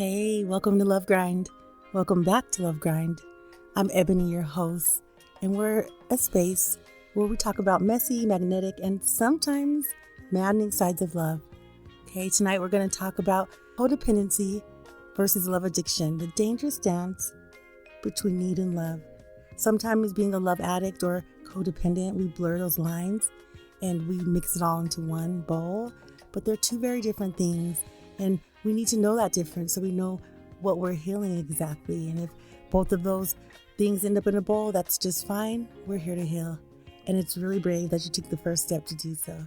Hey, welcome to Love Grind. Welcome back to Love Grind. I'm Ebony, your host, and we're a space where we talk about messy, magnetic, and sometimes maddening sides of love. Okay, tonight we're going to talk about codependency versus love addiction, the dangerous dance between need and love. Sometimes being a love addict or codependent, we blur those lines and we mix it all into one bowl, but they're two very different things. And we need to know that difference so we know what we're healing exactly. And if both of those things end up in a bowl, that's just fine. We're here to heal. And it's really brave that you took the first step to do so.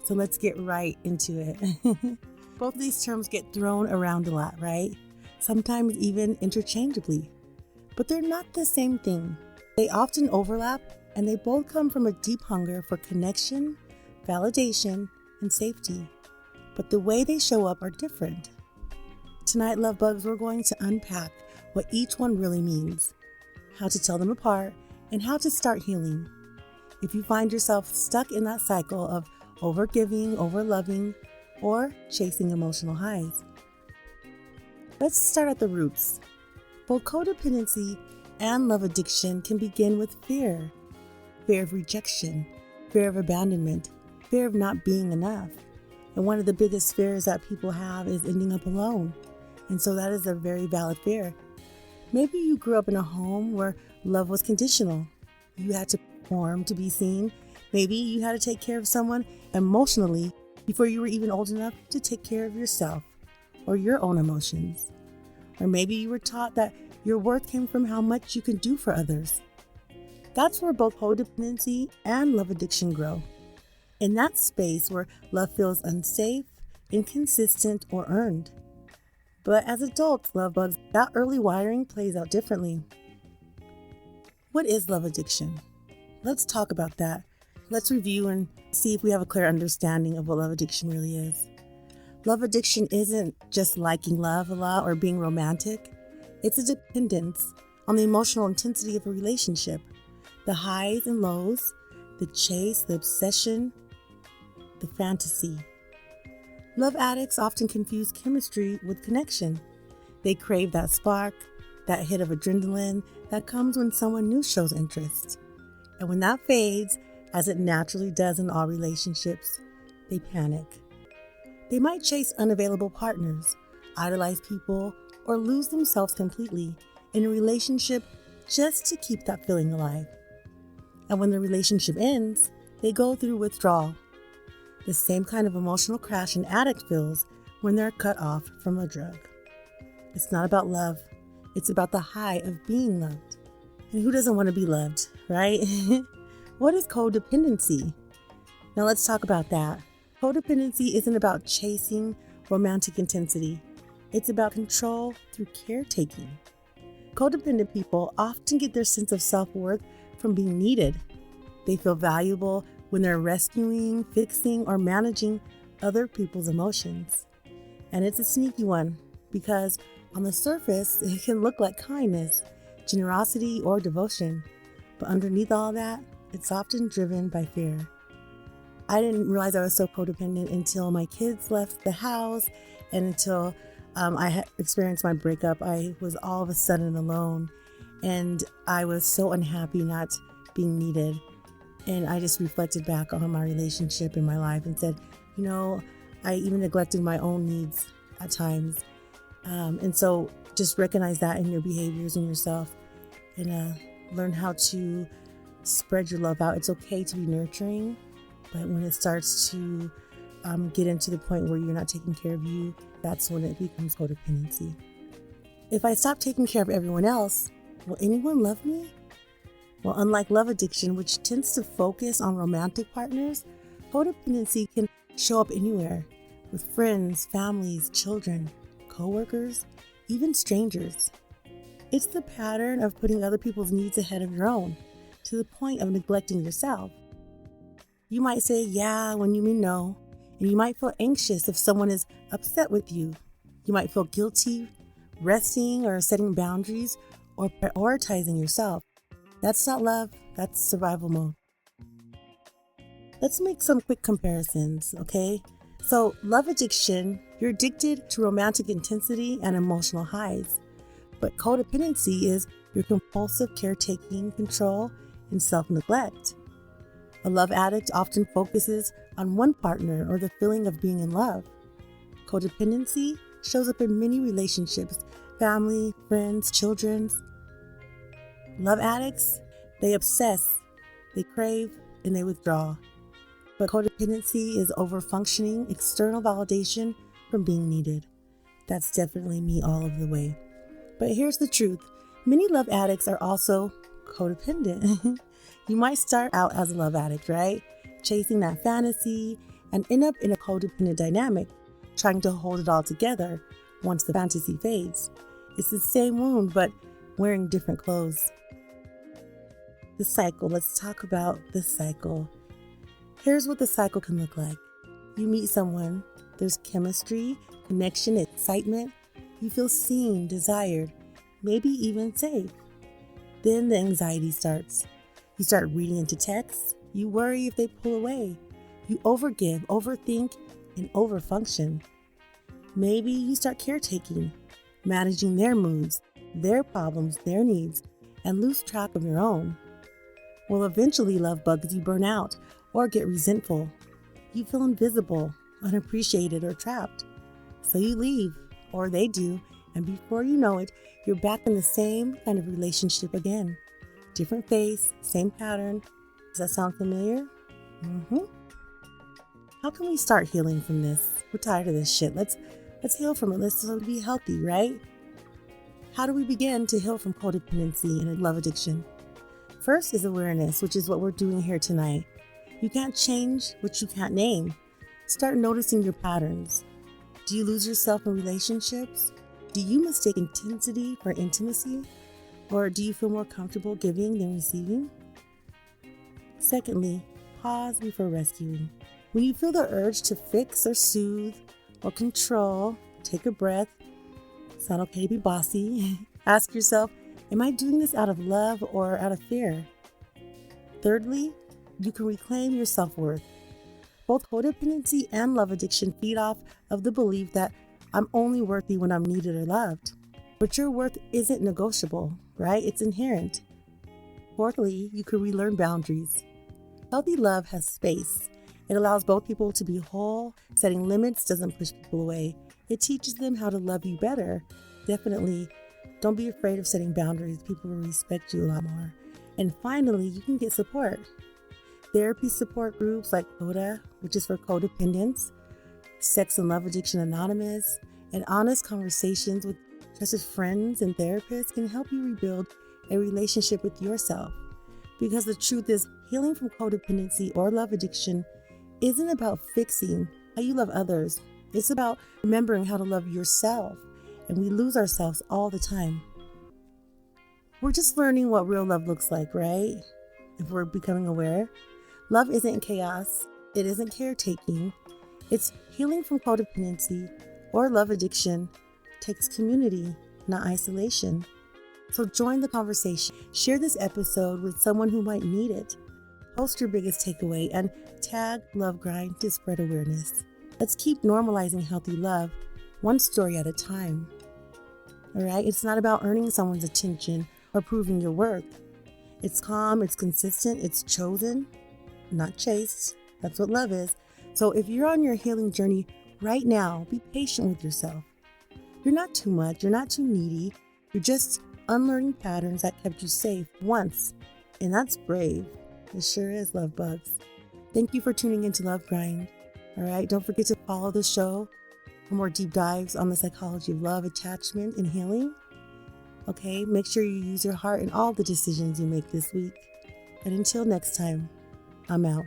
So let's get right into it. Both of these terms get thrown around a lot, right? Sometimes even interchangeably. But they're not the same thing. They often overlap, and they both come from a deep hunger for connection, validation, and safety. But the way they show up are different. Tonight, Love Bugs, we're going to unpack what each one really means, how to tell them apart, and how to start healing. If you find yourself stuck in that cycle of overgiving, overloving, or chasing emotional highs. Let's start at the roots. Both codependency and love addiction can begin with fear. Fear of rejection, fear of abandonment, fear of not being enough. And one of the biggest fears that people have is ending up alone. And so that is a very valid fear. Maybe you grew up in a home where love was conditional. You had to perform to be seen. Maybe you had to take care of someone emotionally before you were even old enough to take care of yourself or your own emotions. Or maybe you were taught that your worth came from how much you can do for others. That's where both codependency and love addiction grow. In that space where love feels unsafe, inconsistent, or earned. But as adults, love bugs, that early wiring plays out differently. What is love addiction? Let's talk about that. Let's review and see if we have a clear understanding of what love addiction really is. Love addiction isn't just liking love a lot or being romantic. It's a dependence on the emotional intensity of a relationship, the highs and lows, the chase, the obsession, the fantasy. Love addicts often confuse chemistry with connection. They crave that spark, that hit of adrenaline that comes when someone new shows interest. And when that fades, as it naturally does in all relationships, they panic. They might chase unavailable partners, idolize people, or lose themselves completely in a relationship just to keep that feeling alive. And when the relationship ends, they go through withdrawal. The same kind of emotional crash an addict feels when they're cut off from a drug. It's not about love. It's about the high of being loved. And who doesn't want to be loved, right? What is codependency? Now let's talk about that. Codependency isn't about chasing romantic intensity. It's about control through caretaking. Codependent people often get their sense of self-worth from being needed. They feel valuable when they're rescuing, fixing, or managing other people's emotions. And it's a sneaky one because on the surface, it can look like kindness, generosity, or devotion. But underneath all that, it's often driven by fear. I didn't realize I was so codependent until my kids left the house and until I had experienced my breakup. I was all of a sudden alone and I was so unhappy not being needed. And I just reflected back on my relationship in my life and said, I even neglected my own needs at times. And so just recognize that in your behaviors and yourself and learn how to spread your love out. It's okay to be nurturing, but when it starts to get into the point where you're not taking care of you, that's when it becomes codependency. If I stop taking care of everyone else, will anyone love me? Well, unlike love addiction, which tends to focus on romantic partners, codependency can show up anywhere with friends, families, children, coworkers, even strangers. It's the pattern of putting other people's needs ahead of your own, to the point of neglecting yourself. You might say yeah when you mean no, and you might feel anxious if someone is upset with you. You might feel guilty resting or setting boundaries or prioritizing yourself. That's not love, that's survival mode. Let's make some quick comparisons, okay? So love addiction You're addicted to romantic intensity and emotional highs. But codependency is your compulsive caretaking, control, and self-neglect. A love addict often focuses on one partner or the feeling of being in love. Codependency shows up in many relationships, family, friends, children's. Love addicts, they obsess, they crave, and they withdraw. But codependency is overfunctioning external validation from being needed. That's definitely me all of the way. But here's the truth. Many love addicts are also codependent. You might start out as a love addict, right? Chasing that fantasy and end up in a codependent dynamic, trying to hold it all together once the fantasy fades. It's the same wound, but wearing different clothes. The cycle. Let's talk about the cycle. Here's what the cycle can look like. You meet someone, there's chemistry, connection, excitement. You feel seen, desired, maybe even safe. Then the anxiety starts. You start reading into texts. You worry if they pull away. You overgive, overthink, and overfunction. Maybe you start caretaking, managing their moods, their problems, their needs, and lose track of your own. Well, eventually love bugs you, burn out or get resentful. You feel invisible, unappreciated, or trapped. So you leave, or they do, and before you know it, you're back in the same kind of relationship again. Different face, same pattern. Does that sound familiar? How can we start healing from this? We're tired of this shit. Let's heal from it. Let's be healthy, right? How do we begin to heal from codependency and love addiction? First is awareness, which is what we're doing here tonight. You can't change what you can't name. Start noticing your patterns. Do you lose yourself in relationships? Do you mistake intensity for intimacy? Or do you feel more comfortable giving than receiving? Secondly, pause before rescuing. When you feel the urge to fix or soothe or control, take a breath. It's not okay to be bossy. Ask yourself, am I doing this out of love or out of fear? Thirdly, you can reclaim your self-worth. Both codependency and love addiction feed off of the belief that I'm only worthy when I'm needed or loved. But your worth isn't negotiable, right? It's inherent. Fourthly, you can relearn boundaries. Healthy love has space. It allows both people to be whole. Setting limits doesn't push people away. It teaches them how to love you better. Definitely, don't be afraid of setting boundaries. People will respect you a lot more. And finally, you can get support. Therapy support groups like CODA, which is for codependence, Sex and Love Addiction Anonymous, and honest conversations with trusted friends and therapists can help you rebuild a relationship with yourself. Because the truth is, healing from codependency or love addiction isn't about fixing how you love others. It's about remembering how to love yourself. And we lose ourselves all the time. We're just learning what real love looks like, right? If we're becoming aware. Love isn't chaos. It isn't caretaking. It's healing from codependency or love addiction. It takes community, not isolation. So join the conversation. Share this episode with someone who might need it. Post your biggest takeaway and tag Love Grind to spread awareness. Let's keep normalizing healthy love, one story at a time. All right? It's not about earning someone's attention or proving your worth. It's calm, it's consistent, it's chosen, not chased. That's what love is. So if you're on your healing journey right now, be patient with yourself. You're not too much. You're not too needy. You're just unlearning patterns that kept you safe once. And that's brave. It sure is, love bugs. Thank you for tuning into Love Grind. All right. Don't forget to follow the show for more deep dives on the psychology of love, attachment, and healing. Okay. Make sure you use your heart in all the decisions you make this week. And until next time, I'm out.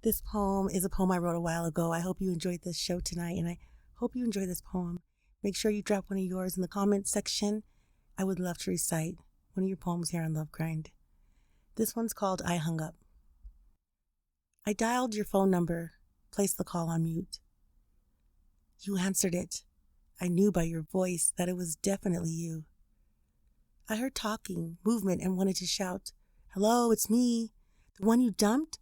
This poem is a poem I wrote a while ago. I hope you enjoyed this show tonight, and I hope you enjoy this poem. Make sure you drop one of yours in the comments section. I would love to recite one of your poems here on Love Grind. This one's called I Hung Up. I dialed your phone number, placed the call on mute. You answered it. I knew by your voice that it was definitely you. I heard talking, movement, and wanted to shout, "Hello, it's me. The one you dumped?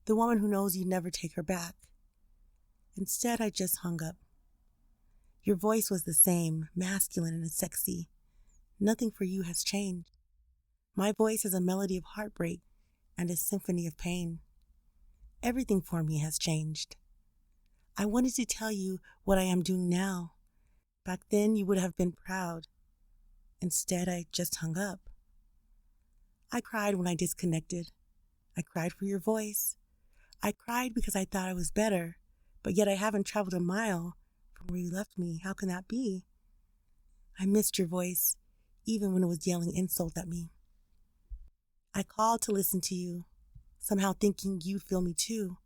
The woman who knows you'd never take her back." Instead, I just hung up. Your voice was the same, masculine and sexy. Nothing for you has changed. My voice is a melody of heartbreak and a symphony of pain. Everything for me has changed. I wanted to tell you what I am doing now. Back then, you would have been proud. Instead, I just hung up. I cried when I disconnected. I cried for your voice. I cried because I thought I was better, but yet I haven't traveled a mile from where you left me. How can that be? I missed your voice, even when it was yelling insults at me. I called to listen to you, somehow thinking you'd feel me too.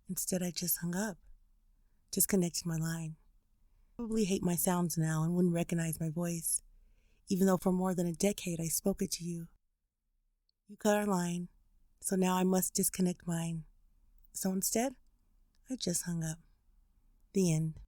Instead, I just hung up, disconnected my line. I probably hate my sounds now and wouldn't recognize my voice, even though for more than a decade I spoke it to you. You cut our line, so now I must disconnect mine. So instead, I just hung up. The end.